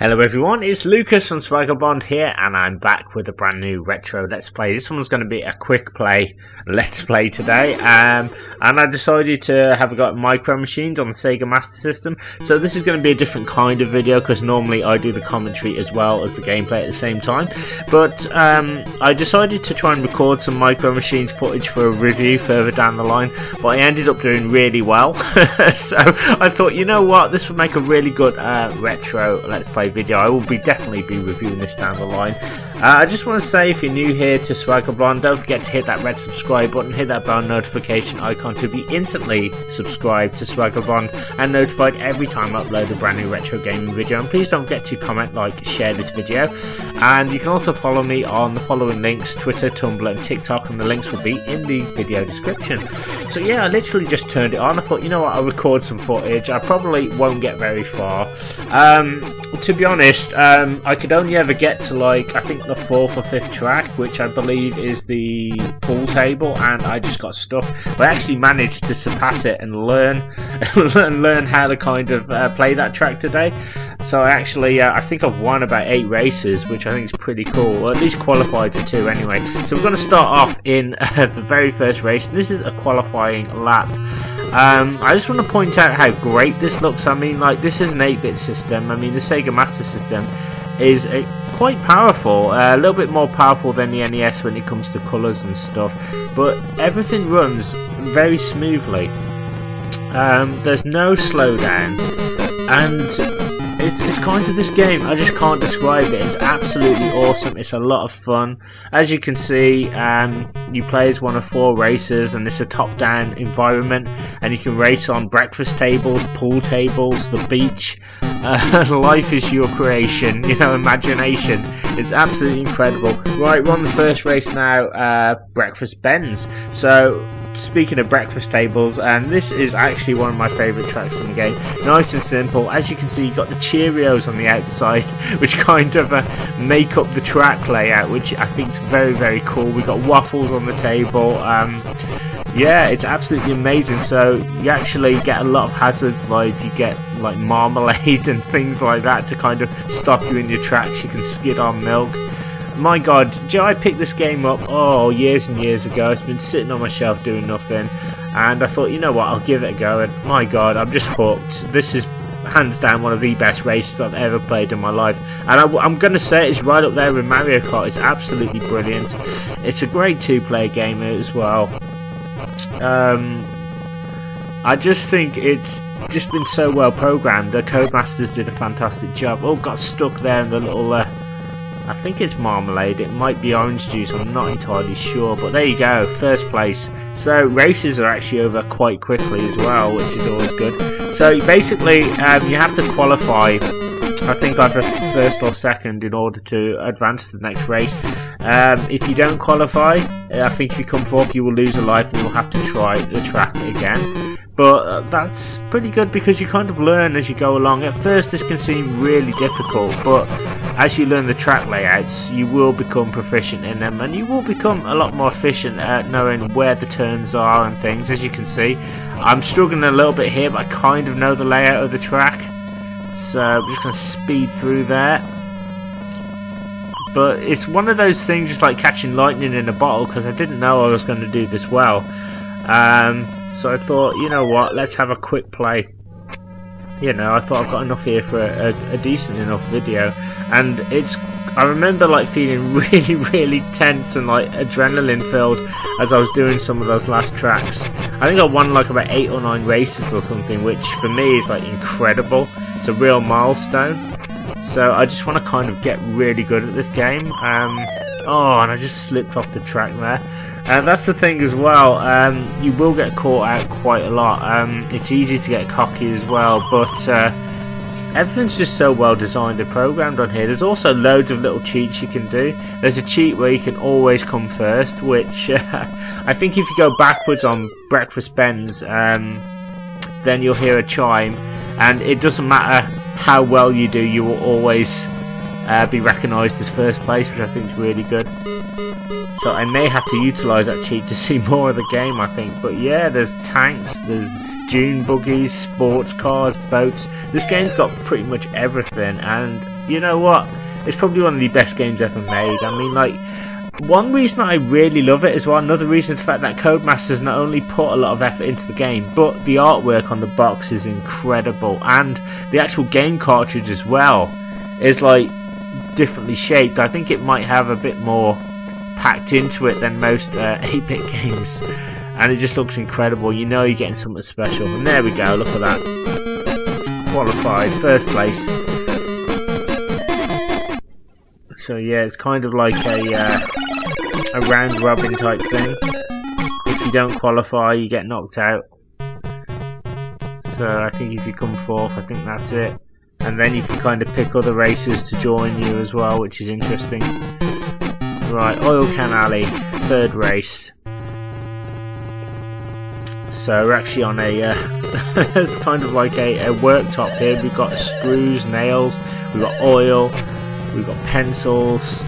Hello everyone, it's Lucas from Swaggerbond here, and I'm back with a brand new retro Let's Play. This one's going to be a quick play Let's Play today, and I decided to have a go at Micro Machines on the Sega Master System. So this is going to be a different kind of video, because normally I do the commentary as well as the gameplay at the same time. But I decided to try and record some Micro Machines footage for a review further down the line, but I ended up doing really well. So I thought, you know what, this would make a really good retro Let's Play video. I will definitely be reviewing this down the line. I just want to say, if you're new here to Swaggerbond, don't forget to hit that red subscribe button, hit that bell notification icon to be instantly subscribed to Swaggerbond and notified every time I upload a brand new retro gaming video. And please don't forget to comment, like, share this video. And you can also follow me on the following links: Twitter, Tumblr and TikTok, and the links will be in the video description. So yeah, I literally just turned it on. I thought, you know what, I'll record some footage. I probably won't get very far. To be honest, I could only ever get to, like, I think the 4th or 5th track, which I believe is the pool table, and I just got stuck. But I actually managed to surpass it and learn how to kind of play that track today. So I actually, I think I've won about 8 races, which I think is pretty cool, or at least qualified for 2 anyway. So we're going to start off in the very first race. This is a qualifying lap. I just want to point out how great this looks. I mean, like, this is an 8-bit system. I mean, the Sega Master System is quite powerful, a little bit more powerful than the NES when it comes to colours and stuff, but everything runs very smoothly. There's no slowdown, and it's kind of, this game, I just can't describe it. It's absolutely awesome. It's a lot of fun. As you can see, you play as one of 4 racers, and it's a top-down environment, and you can race on breakfast tables, pool tables, the beach. Life is your creation, you know, imagination. It's absolutely incredible. Right, we're on the first race now, Breakfast Bends. So, speaking of breakfast tables, and this is actually one of my favourite tracks in the game. Nice and simple. As you can see, you've got the Cheerios on the outside, which kind of make up the track layout, which I think is very, very cool. We've got waffles on the table. Yeah, it's absolutely amazing. So you actually get a lot of hazards, like you get like marmalade and things like that to kind of stop you in your tracks. You can skid on milk. My god, Joe, I picked this game up, years and years ago. It's been sitting on my shelf doing nothing, and I thought, you know what, I'll give it a go, and my god, I'm just hooked. This is hands down one of the best races I've ever played in my life, and I'm going to say it's right up there with Mario Kart. It's absolutely brilliant. It's a great 2-player game as well. I just think it's just been so well programmed. The Codemasters did a fantastic job. Oh, got stuck there in the little I think it's marmalade, it might be orange juice, I'm not entirely sure, but there you go, first place. So races are actually over quite quickly as well, which is always good. So basically, you have to qualify, I think, either 1st or 2nd in order to advance to the next race. If you don't qualify, I think if you come 4th, you will lose a life and you'll have to try the track again. But that's pretty good, because you kind of learn as you go along. At first this can seem really difficult, but as you learn the track layouts, you will become proficient in them, and you will become a lot more efficient at knowing where the turns are and things. As you can see, I'm struggling a little bit here, but I kind of know the layout of the track, so I'm just going to speed through there. But it's one of those things, just like catching lightning in a bottle, because I didn't know I was going to do this well. So I thought, you know what, let's have a quick play. You know, I thought I've got enough here for a decent enough video. And I remember like feeling really, really tense and like adrenaline filled as I was doing some of those last tracks. I think I won like about 8 or 9 races or something, which for me is like incredible. It's a real milestone. So I just want to kind of get really good at this game. Oh, and I just slipped off the track there. That's the thing as well, you will get caught out quite a lot. It's easy to get cocky as well, but everything's just so well designed and programmed on here. There's also loads of little cheats you can do. There's a cheat where you can always come first, which I think if you go backwards on Breakfast Bends, then you'll hear a chime, and it doesn't matter how well you do, you will always be recognised as first place, which I think is really good. So I may have to utilise that cheat to see more of the game, I think. But yeah, there's tanks, there's dune buggies, sports cars, boats. This game's got pretty much everything, and you know what? It's probably one of the best games ever made. I mean, like, one reason I really love it as well, another reason is the fact that Codemasters not only put a lot of effort into the game, but the artwork on the box is incredible, and the actual game cartridge as well is like differently shaped. I think it might have a bit more packed into it than most 8-bit games, and it just looks incredible. You know you're getting something special. And there we go, look at that. Qualified, first place. So yeah, it's kind of like a round robin type thing. If you don't qualify, you get knocked out. So I think if you come fourth, I think that's it. And then you can kind of pick other racers to join you as well, which is interesting. Right, Oil Can Alley, third race. So we're actually on a it's kind of like a worktop here. We've got screws, nails, we've got oil, we've got pencils.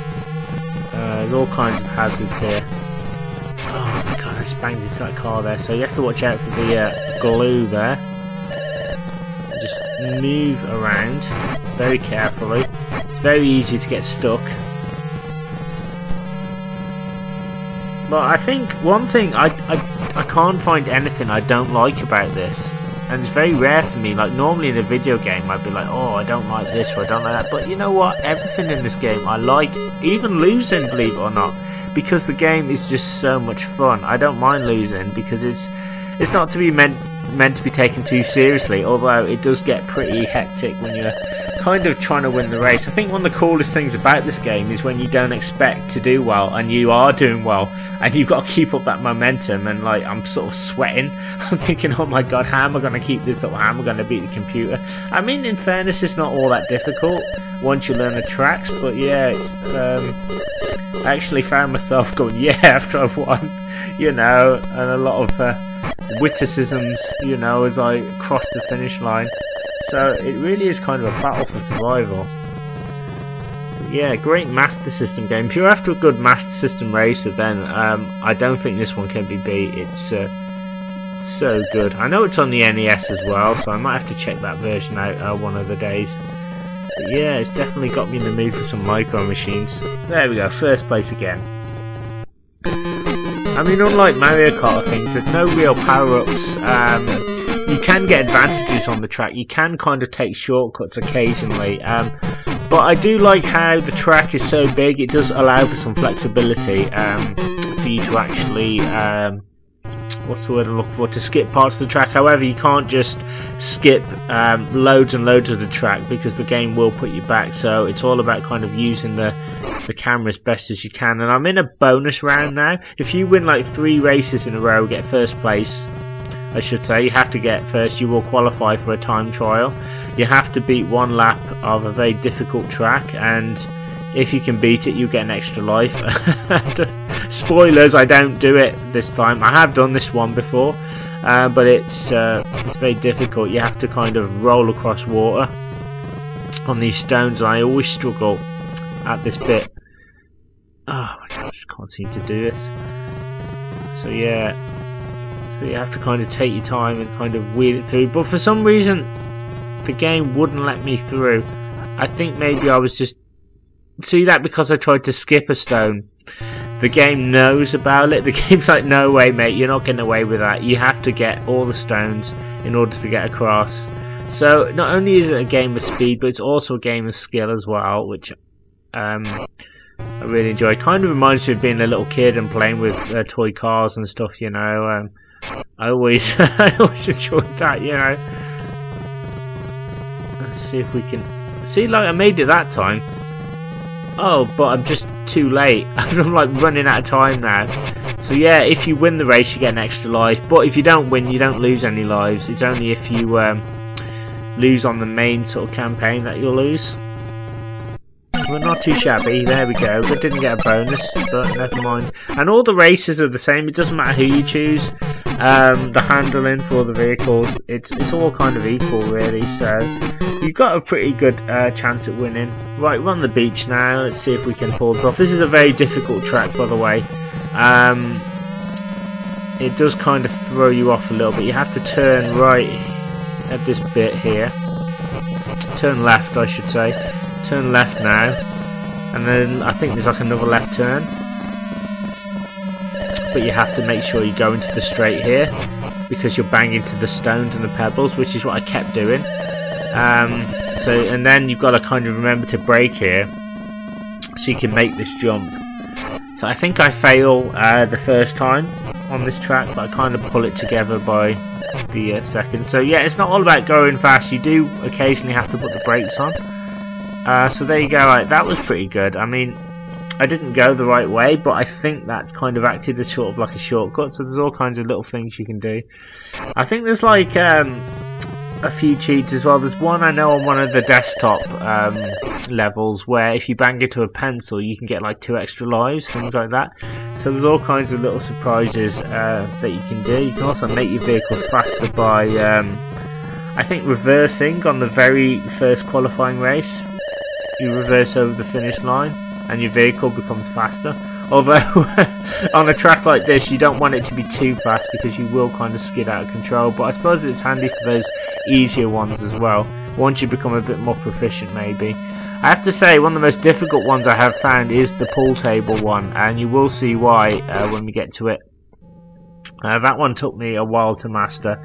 There's all kinds of hazards here. Oh my god, I just banged into that car there. So you have to watch out for the glue there. Just move around very carefully. It's very easy to get stuck. But I think one thing, I can't find anything I don't like about this. And it's very rare for me. Like, normally in a video game I'd be like, oh, I don't like this or I don't like that. But you know what? Everything in this game I like, even losing, believe it or not, because the game is just so much fun. I don't mind losing because it's not to be meant to be taken too seriously, although it does get pretty hectic when you're kind of trying to win the race. I think one of the coolest things about this game is when you don't expect to do well and you are doing well, and you've got to keep up that momentum. And like, I'm sort of sweating. I'm thinking, oh my god, how am I going to keep this up? How am I going to beat the computer? I mean, in fairness, it's not all that difficult once you learn the tracks, but yeah, it's I actually found myself going yeah after I've won, you know, and a lot of witticisms, you know, as I crossed the finish line. So it really is kind of a battle for survival. But yeah, great Master System game. If you're after a good Master System racer, then I don't think this one can be beat. It's so good. I know it's on the NES as well, so I might have to check that version out one of the days. But yeah, it's definitely got me in the mood for some Micro Machines. There we go, first place again. I mean, unlike Mario Kart things, there's no real power-ups. You can get advantages on the track. You can kind of take shortcuts occasionally. But I do like how the track is so big. It does allow for some flexibility for you to actually... what's the word I'm looking for? To skip parts of the track. However, you can't just skip loads and loads of the track because the game will put you back. So it's all about kind of using the camera as best as you can. And I'm in a bonus round now. If you win like 3 races in a row, get first place, I should say, you have to get first. You will qualify for a time trial. You have to beat 1 lap of a very difficult track, and if you can beat it, you get an extra life. Spoilers, I don't do it this time. I have done this one before, but it's very difficult. You have to kind of roll across water on these stones, and I always struggle at this bit. Oh my god, I just can't seem to do this. So yeah, so you have to kind of take your time and kind of wheel it through. But for some reason, the game wouldn't let me through. I think maybe I was just... See that because I tried to skip a stone. The game knows about it. The game's like, no way mate, you're not getting away with that. You have to get all the stones in order to get across. So not only is it a game of speed, but it's also a game of skill as well, which I really enjoy. It kind of reminds me of being a little kid and playing with toy cars and stuff, you know. I always enjoyed that, you know. Let's see if we can... See, like, I made it that time. Oh, but I'm just too late. I'm like running out of time now. So yeah, if you win the race, you get an extra life. But if you don't win, you don't lose any lives. It's only if you lose on the main sort of campaign that you'll lose. Well, not too shabby. There we go. But didn't get a bonus, but never mind. And all the races are the same. It doesn't matter who you choose. The handling for the vehicles, it's all kind of equal, really. So you've got a pretty good chance at winning. Right, we're on the beach now. Let's see if we can pull this off. This is a very difficult track, by the way. It does kind of throw you off a little bit. You have to turn right at this bit here. Turn left, I should say, turn left now, and then I think there's like another left turn, but you have to make sure you go into the straight here because you'll bang into the stones and the pebbles, which is what I kept doing. And then you've got to kind of remember to brake here so you can make this jump. So I think I fail the first time on this track, but I kind of pull it together by the second. So yeah, it's not all about going fast. You do occasionally have to put the brakes on. So there you go. Right, that was pretty good. I mean, I didn't go the right way, but I think that kind of acted as sort of like a shortcut. So there's all kinds of little things you can do. I think there's like a few cheats as well. There's one I know on one of the desktop levels where if you bang into a pencil you can get like 2 extra lives, things like that. So there's all kinds of little surprises that you can do. You can also make your vehicles faster by I think reversing on the very first qualifying race. You reverse over the finish line and your vehicle becomes faster. Although on a track like this you don't want it to be too fast because you will kind of skid out of control, but I suppose it's handy for those easier ones as well, once you become a bit more proficient maybe. I have to say one of the most difficult ones I have found is the pool table one, and you will see why when we get to it. That one took me a while to master.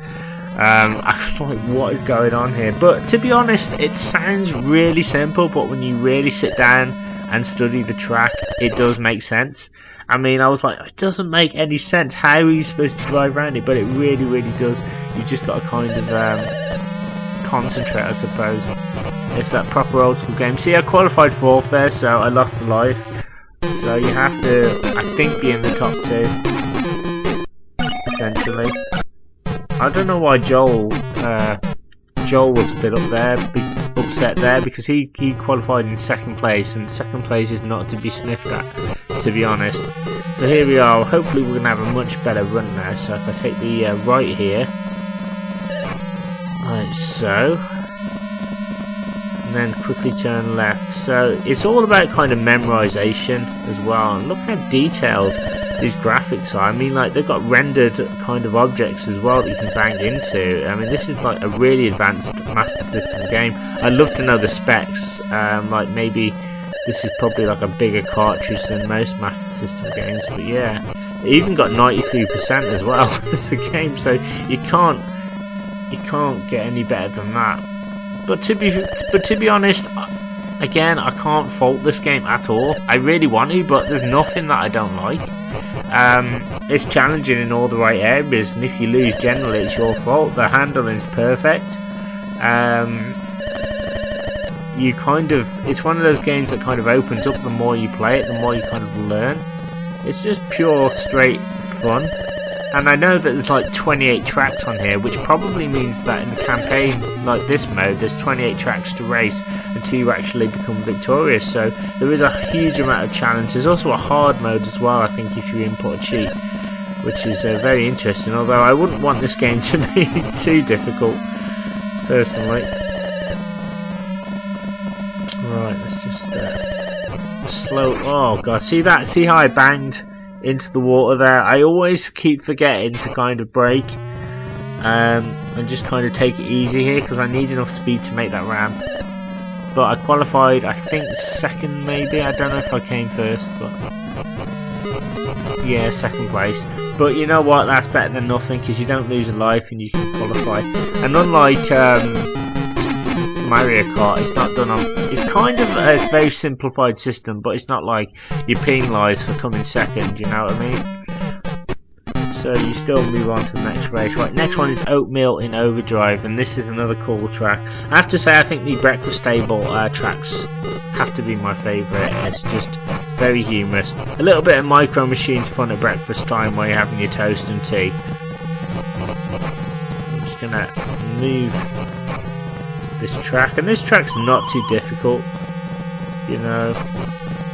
I was like, what is going on here? But to be honest, it sounds really simple, but when you really sit down and study the track, it does make sense. I mean, I was like, it doesn't make any sense. How are you supposed to drive around it? But it really, really does. You just got to kind of concentrate, I suppose. It's that proper old school game. See, I qualified 4th there, so I lost the life. So you have to, I think, be in the top 2, essentially. I don't know why Joel was a bit upset there, because he qualified in 2nd place, and 2nd place is not to be sniffed at, to be honest. So here we are. Hopefully we're going to have a much better run now. So if I take the right here, like so, and then quickly turn left. So it's all about kind of memorization as well, and look how detailed these graphics are. I mean, like, they've got rendered kind of objects as well that you can bang into. I mean, this is like a really advanced Master System game. I'd love to know the specs. Like, maybe this is probably like a bigger cartridge than most Master System games, but yeah, it even got 93% as well as the game, so you can't get any better than that. But to be honest, again, I can't fault this game at all. I really want to, but there's nothing that I don't like. It's challenging in all the right areas, and if you lose, generally it's your fault. The handling's perfect. It's one of those games that kind of opens up the more you play it, the more you kind of learn. It's just pure straight fun. And I know that there's like 28 tracks on here, which probably means that in the campaign like this mode there's 28 tracks to race until you actually become victorious. So there is a huge amount of challenge. There's also a hard mode as well, I think, if you input a cheat, which is very interesting, although I wouldn't want this game to be too difficult personally. Right, let's just slow. Oh god, see that? See how I banged into the water there? I always keep forgetting to kind of brake and just kind of take it easy here, because I need enough speed to make that ramp. But I qualified, I think, 2nd maybe. I don't know if I came 1st, but yeah, 2nd place. But you know what, that's better than nothing, because you don't lose a life and you can qualify. And unlike Mario Kart, it's not done on, it's kind of a very simplified system, but it's not like you're penalised for coming 2nd, you know what I mean? So you still move on to the next race. Right, next one is Oatmeal in Overdrive, and this is another cool track. I have to say, I think the breakfast table tracks have to be my favourite. It's just very humorous. A little bit of Micro Machines fun at breakfast time while you're having your toast and tea. I'm just gonna move this track, and this track's not too difficult, you know,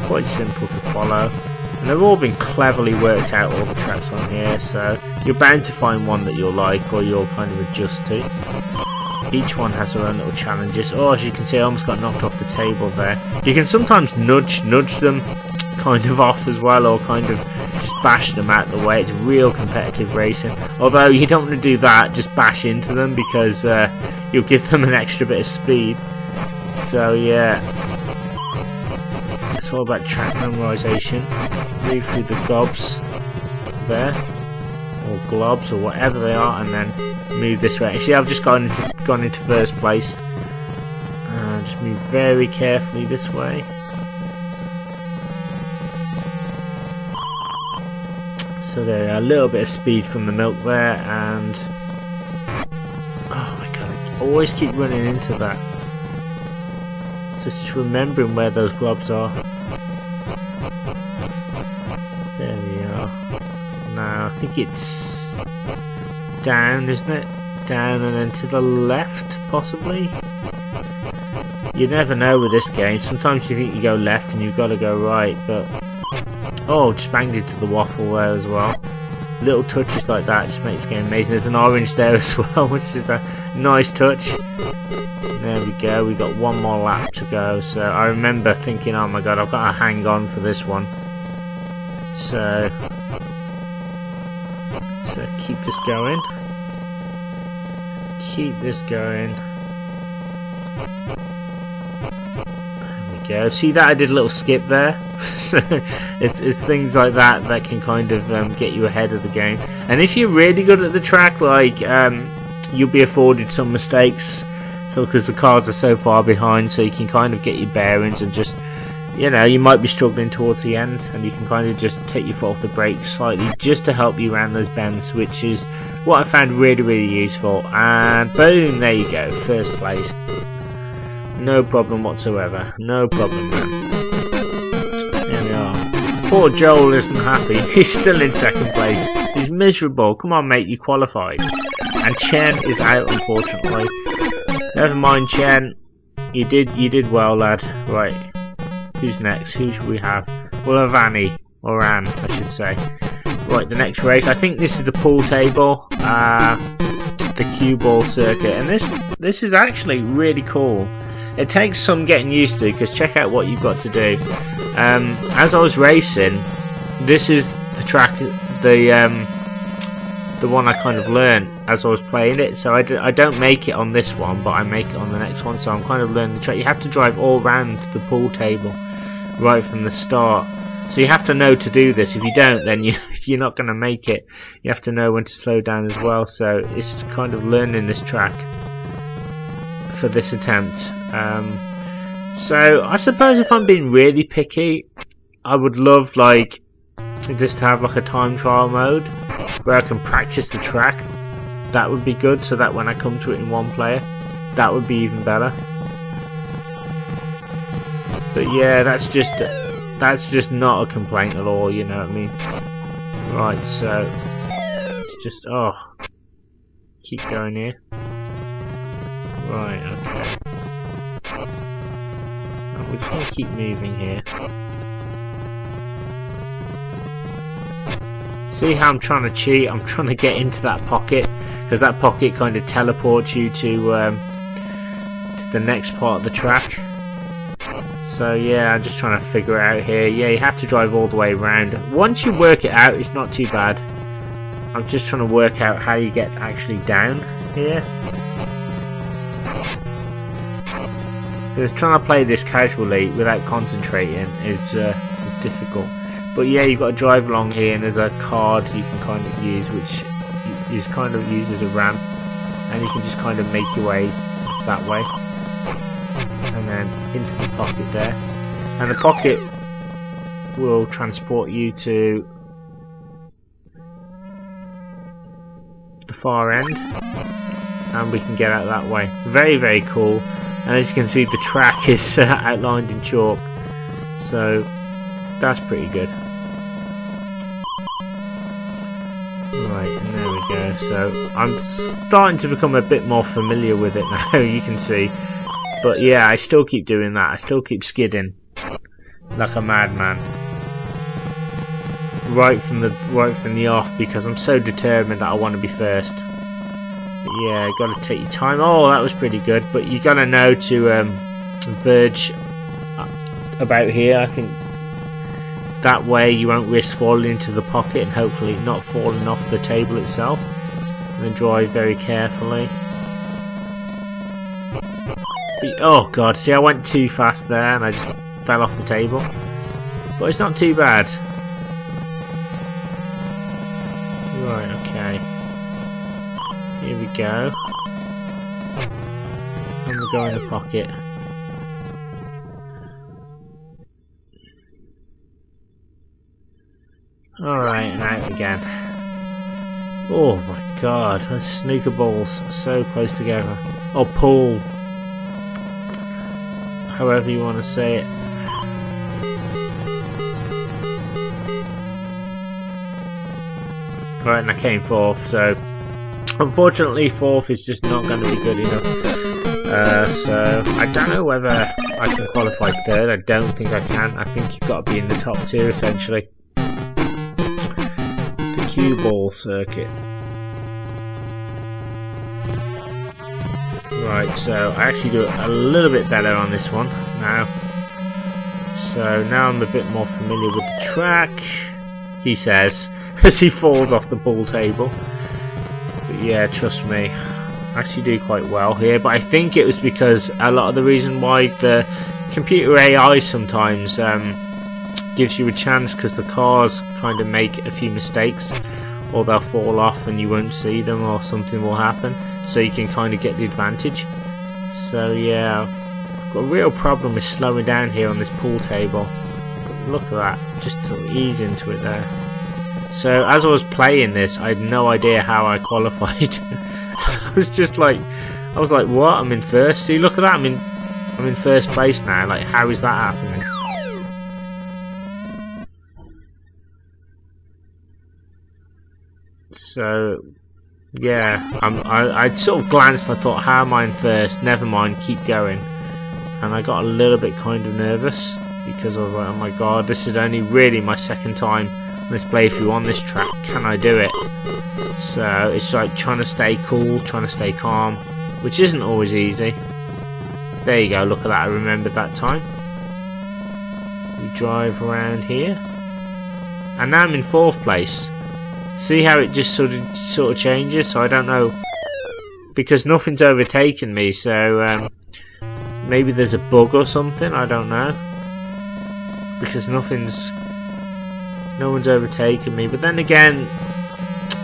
quite simple to follow, and they've all been cleverly worked out, all the tracks on here, so you're bound to find one that you'll like or you'll kind of adjust to. Each one has their own little challenges. Oh, as you can see, I almost got knocked off the table there. You can sometimes nudge them kind of off as well, or kind of just bash them out of the way. It's real competitive racing, although you don't want to do that, just bash into them, because you'll give them an extra bit of speed. So yeah, It's all about track memorization. Move through the gobs there, or globs, or whatever they are, and then move this way. See, I've just gone into first place. Just move very carefully this way. So there, a little bit of speed from the milk there, and oh my god, I always keep running into that. So it's just remembering where those globs are. There we are. Now I think it's down, isn't it? Down and then to the left, possibly. You never know with this game. Sometimes you think you go left and you've got to go right, but oh, just banged into the waffle there as well. Little touches like that just makes the game amazing. There's an orange there as well, which is a nice touch. There we go. We got one more lap to go. So I remember thinking, oh my god, I've got to hang on for this one. So let's keep this going. Keep this going. Go. See that I did a little skip there. So it's things like that that can kind of get you ahead of the game. And if you're really good at the track, like you'll be afforded some mistakes. So because the cars are so far behind, so you can kind of get your bearings and just, you know, you might be struggling towards the end, and you can kind of just take your foot off the brake slightly just to help you around those bends, which is what I found really useful. And boom, there you go, first place. No problem whatsoever. No problem, man. Here we are. Poor Joel isn't happy. He's still in second place. He's miserable. Come on, mate. You qualified. And Chen is out, unfortunately. Never mind, Chen. You did well, lad. Right. Who's next? Who should we have? We'll have Annie. Or Anne, I should say. Right, the next race. I think this is the pool table. The cue ball circuit. And this is actually really cool. It takes some getting used to, because check out what you've got to do. As I was racing, this is the track, the one I kind of learned as I was playing it. So I don't make it on this one, but I make it on the next one. So I'm kind of learning the track. You have to drive all around the pool table right from the start. So you have to know to do this. If you don't, then you're not going to make it. You have to know when to slow down as well. So it's just kind of learning this track for this attempt. So I suppose if I'm being really picky, I would love like just to have like a time trial mode where I can practice the track. That would be good, so that when I come to it in one player, that would be even better. But yeah, that's just not a complaint at all, you know what I mean? Right, so it's just keep going here. Right, okay. We're just going to keep moving here. See how I'm trying to cheat? I'm trying to get into that pocket, because that pocket kind of teleports you to the next part of the track. So yeah, I'm just trying to figure it out here. Yeah, you have to drive all the way around. Once you work it out, it's not too bad. I'm just trying to work out how you get actually down here. Because trying to play this casually without concentrating is difficult. But yeah, you've got to drive along here, and there's a card you can kind of use, which is kind of used as a ramp, and you can just kind of make your way that way, and then into the pocket there. And the pocket will transport you to the far end, and we can get out that way. Very cool. And as you can see, the track is outlined in chalk, so that's pretty good. Right, and there we go. So I'm starting to become a bit more familiar with it now, you can see. But yeah, I still keep doing that. I still keep skidding like a madman right from the off, because I'm so determined that I want to be first. Yeah, got to take your time. Oh, that was pretty good, but you got to know to verge about here. I think that way you won't risk falling into the pocket, and hopefully not falling off the table itself. And then drive very carefully. Oh god, see, I went too fast there and I just fell off the table. but it's not too bad. Right, okay. Here we go. And we'll go in the pocket. Alright, and out again. Oh my god, those snooker balls are so close together. Or pool. However you want to say it. Right, and I came fourth, so unfortunately fourth is just not going to be good enough. So I don't know whether I can qualify third. I don't think I can. I think you've got to be in the top two essentially. The cue ball circuit. Right, so I actually do a little bit better on this one now. So now I'm a bit more familiar with the track, he says, as he falls off the pool table. But yeah, trust me, I actually do quite well here. But I think it was because a lot of the reason why the computer AI sometimes gives you a chance, because the cars kind of make a few mistakes, or they'll fall off and you won't see them, or something will happen, so you can kind of get the advantage. So yeah, I've got a real problem with slowing down here on this pool table. But look at that, just to ease into it there. So as I was playing this, I had no idea how I qualified. I was just like, I was like, what? I'm in first. See, look at that. I'm in first place now. Like, how is that happening? So yeah, I sort of glanced. I thought, how am I in first? Never mind, keep going. And I got a little bit kind of nervous because I was like, oh my god, this is only really my second time on this playthrough on this track. Can I do it? So it's like trying to stay cool, trying to stay calm, which isn't always easy. There you go. Look at that. I remembered that time. We drive around here, and now I'm in fourth place. See how it just sort of changes? So I don't know, because nothing's overtaken me, so maybe there's a bug or something, I don't know. Because no one's overtaken me. But then again,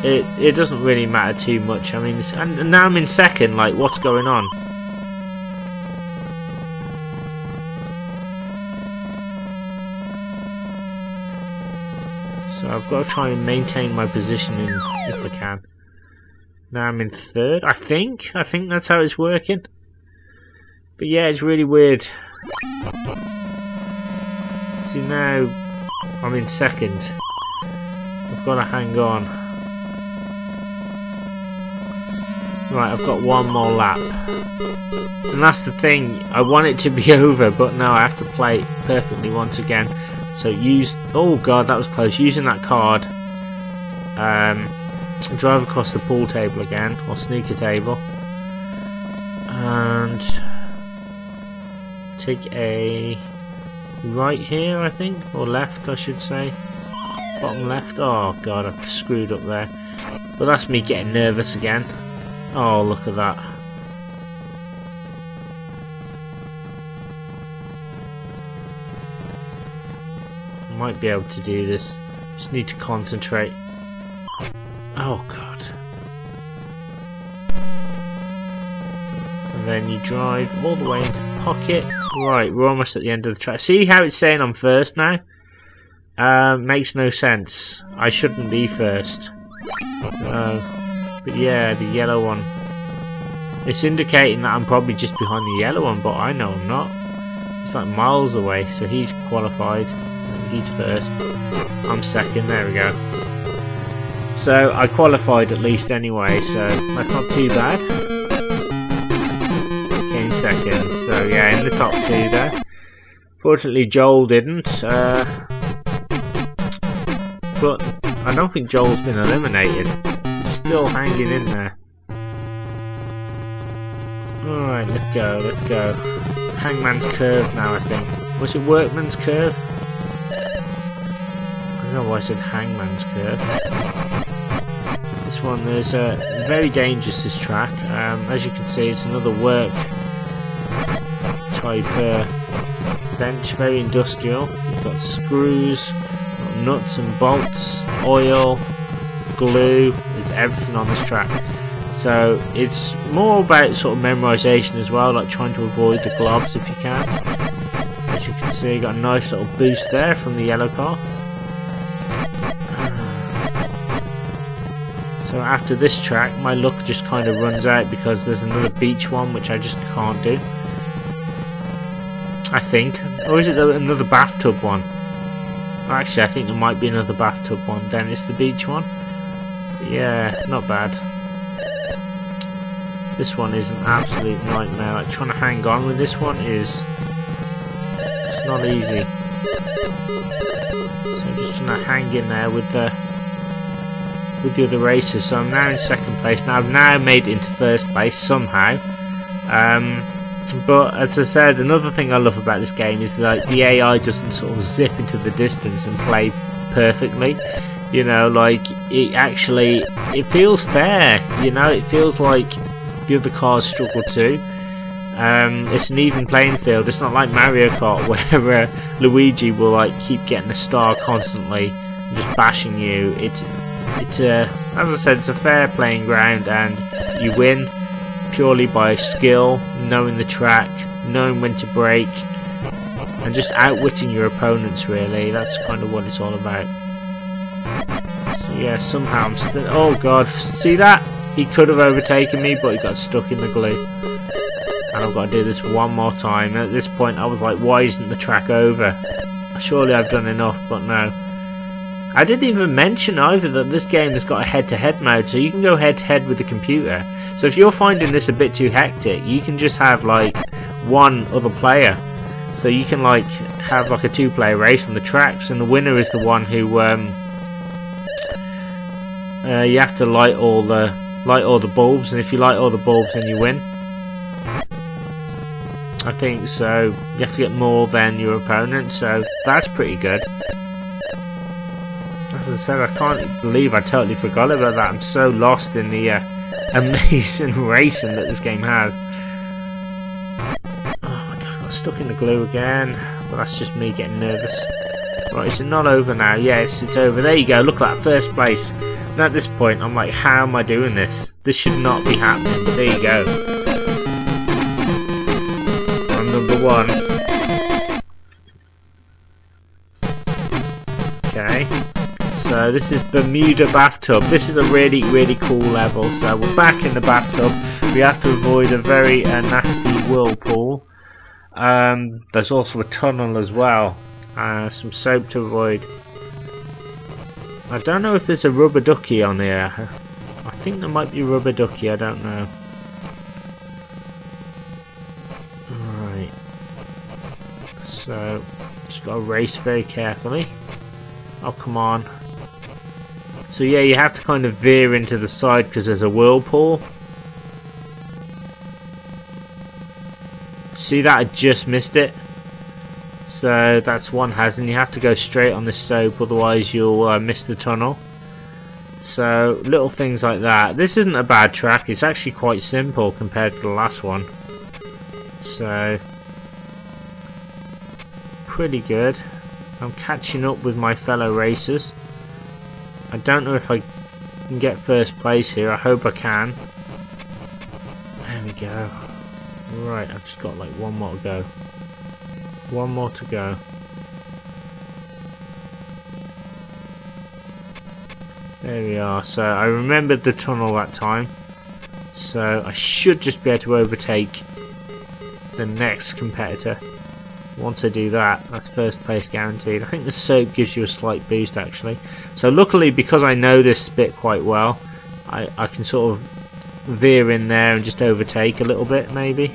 it doesn't really matter too much. I mean, and now I'm in second, like, what's going on? So I've got to try and maintain my position if I can. Now I'm in third, I think that's how it's working. But yeah, it's really weird. See, now I'm in second. I've got to hang on. Right, I've got one more lap. And that's the thing, I want it to be over, but no, I have to play it perfectly once again. So use, oh god, that was close, using that card, drive across the pool table again, or snooker table, and take a right here, I think, or left I should say, bottom left. Oh god, I've screwed up there, but that's me getting nervous again. Oh, look at that. Might be able to do this. Just need to concentrate. Oh god. And then you drive all the way into the pocket. Right, we're almost at the end of the track. See how it's saying I'm first now? Makes no sense. I shouldn't be first. But yeah, the yellow one. It's indicating that I'm probably just behind the yellow one, but I know I'm not. It's like miles away, so he's qualified. He's first. I'm second. There we go. So I qualified at least anyway, so that's not too bad. Came second. So yeah, in the top two there. Fortunately, Joel didn't. But I don't think Joel's been eliminated. He's still hanging in there. Alright, let's go. Let's go. Hangman's Curve now, I think. Was it Workman's Curve? I don't know why I said Hangman's Curve. This one is very dangerous, this track. As you can see, it's another work type bench, very industrial. got screws, got nuts and bolts, oil, glue. There's everything on this track. So it's more about sort of memorization as well, like trying to avoid the globs if you can. As you can see, got a nice little boost there from the yellow car. So after this track, my luck just kind of runs out because there's another beach one which I just can't do, I think. Or is it another bathtub one? Actually, I think there might be another bathtub one. Then it's the beach one. But yeah, not bad. This one is an absolute nightmare. Like, trying to hang on with this one is it's not easy. So I'm just trying to hang in there with the other racers. So I'm now in second place. Now I've now made it into first place somehow. But as I said, another thing I love about this game is that the AI doesn't sort of zip into the distance and play perfectly. You know, like it feels fair. You know, it feels like the other cars struggle too. It's an even playing field. It's not like Mario Kart where Luigi will like keep getting a star constantly and just bashing you. It's as I said, it's a fair playing ground, and you win purely by skill, knowing the track, knowing when to brake, and just outwitting your opponents. Really, that's kind of what it's all about. So yeah, somehow I'm still. Oh god, see that? He could have overtaken me, but he got stuck in the glue. And I've got to do this one more time. And at this point, I was like, why isn't the track over? Surely I've done enough, but no. I didn't even mention either that this game has got a head-to-head mode, so you can go head-to-head with the computer. So if you're finding this a bit too hectic, you can just have like one other player. So you can like have like a two-player race on the tracks, and the winner is the one who you have to light all the bulbs, and if you light all the bulbs, then you win. I think so. You have to get more than your opponent, so that's pretty good. As I said, I can't believe I totally forgot about that. I'm so lost in the amazing racing that this game has. Oh my god, I got stuck in the glue again. But that's just me getting nervous. Right, is it not over now? Yes, it's over. There you go. Look at that, first place. And at this point, I'm like, how am I doing this? This should not be happening, but there you go. I'm number one. Okay. So this is Bermuda Bathtub. This is a really, really cool level. So we're back in the bathtub. We have to avoid a very nasty whirlpool. There's also a tunnel as well. Some soap to avoid. I don't know if there's a rubber ducky on here. I think there might be a rubber ducky. I don't know. Alright. So just got to race very carefully. Oh, come on. So yeah, you have to kind of veer into the side because there's a whirlpool. See that? I just missed it. So that's one hazard. You have to go straight on this soap, otherwise you'll miss the tunnel. So little things like that. This isn't a bad track. It's actually quite simple compared to the last one. So pretty good. I'm catching up with my fellow racers. I don't know if I can get first place here. I hope I can. There we go. Right, I've just got like one more to go. One more to go. There we are. So I remembered the tunnel that time. So I should just be able to overtake the next competitor. Once I do that, that's first place guaranteed. I think the soap gives you a slight boost actually. So luckily, because I know this bit quite well, I can sort of veer in there and just overtake a little bit maybe.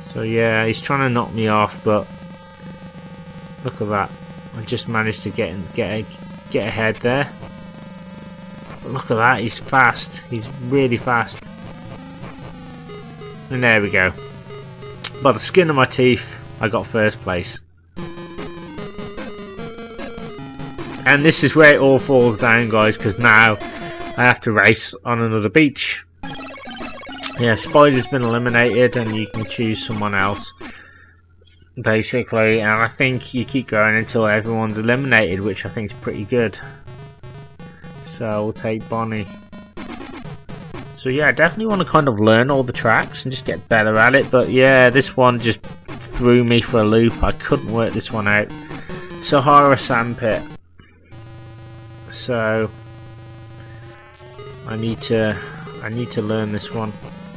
So yeah, he's trying to knock me off, but look at that. I just managed to get ahead there. But look at that, he's fast. He's really fast. And there we go. By the skin of my teeth, I got first place. And this is where it all falls down, guys, because now I have to race on another beach. Yeah, Spider's been eliminated and you can choose someone else. basically, and I think you keep going until everyone's eliminated, which I think is pretty good. So we'll take Bonnie. So yeah, I definitely want to kind of learn all the tracks and just get better at it, but yeah, this one just threw me for a loop. I couldn't work this one out. Sahara Sandpit. So I need to learn this one.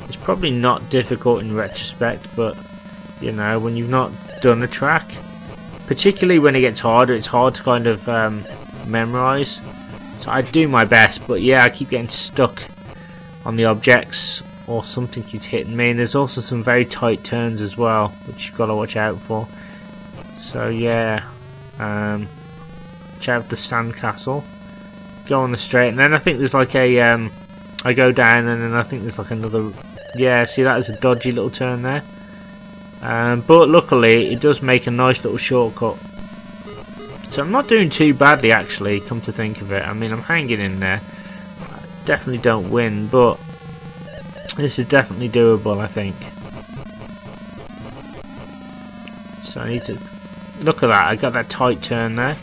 It's probably not difficult in retrospect, but you know, when you've not done a track, particularly when it gets harder, it's hard to kind of memorize. So I do my best, but yeah, I keep getting stuck on the objects, or something keeps hitting me, and there's also some very tight turns as well, which you've got to watch out for. So yeah, watch out for the sandcastle, go on the straight, and then I think there's like a I go down, and then I think there's like another, yeah, see, that is a dodgy little turn there, but luckily it does make a nice little shortcut. So I'm not doing too badly actually, come to think of it. I mean, I'm hanging in there. Definitely don't win, but this is definitely doable, I think. So I need to look at that. I got that tight turn there.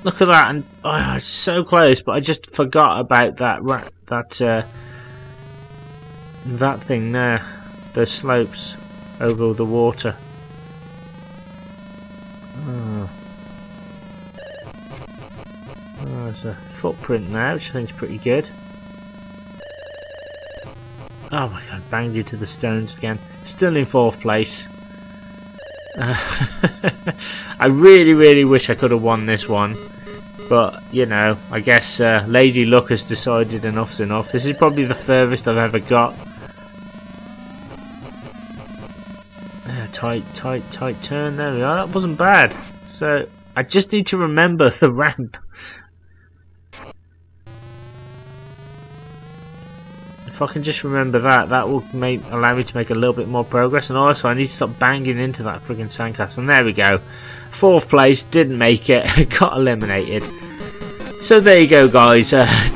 Look at that, and oh, it's so close, but I just forgot about that thing there, those slopes over the water. Oh, there's a footprint there, which I think is pretty good. Oh my god, banged into the stones again. Still in 4th place. I really wish I could have won this one. But, you know, I guess Lady Luck has decided enough's enough. This is probably the furthest I've ever got. Tight turn. There we are. That wasn't bad. So, I just need to remember the ramp. If I can just remember that, that will allow me to make a little bit more progress. And also, I need to stop banging into that friggin' sandcastle. And there we go. 4th place, didn't make it, got eliminated. So there you go, guys.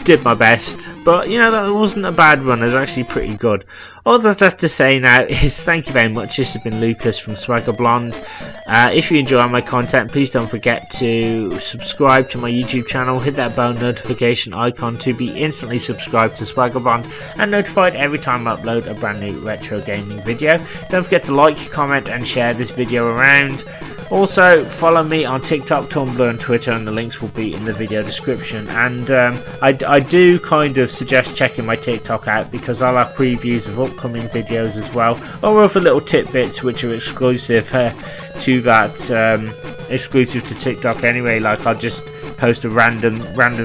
Did my best, but you know, that wasn't a bad run. It was actually pretty good. All that's left to say now is thank you very much. This has been Lucas from Swagger Blonde. If you enjoy my content, please don't forget to subscribe to my YouTube channel. Hit that bell notification icon to be instantly subscribed to Swagger Blonde and notified every time I upload a brand new retro gaming video. Don't forget to like, comment and share this video around. Also, follow me on TikTok, Tumblr and Twitter, and the links will be in the video description. And I do kind of suggest checking my TikTok out, because I'll have previews of upcoming videos as well, or other little tidbits which are exclusive to that, exclusive to TikTok anyway. Like, I'll just post a random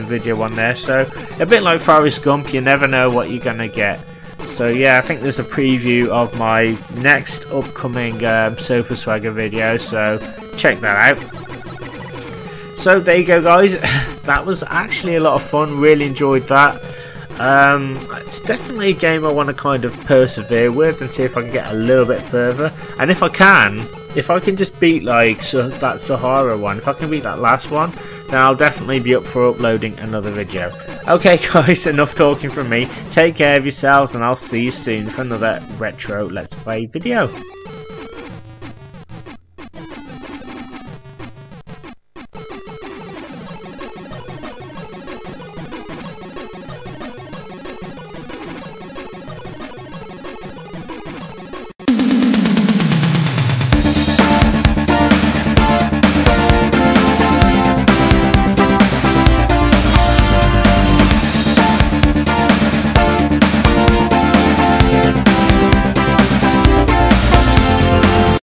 video on there. So a bit like Forrest Gump, you never know what you're gonna get. So yeah, I think there's a preview of my next upcoming Sofa Swagger video, so check that out. So there you go, guys. That was actually a lot of fun, really enjoyed that. It's definitely a game I want to kind of persevere with and see if I can get a little bit further. And if I can just beat like that Sahara one, if I can beat that last one, then I'll definitely be up for uploading another video. Okay guys, enough talking from me. Take care of yourselves and I'll see you soon for another retro Let's Play video.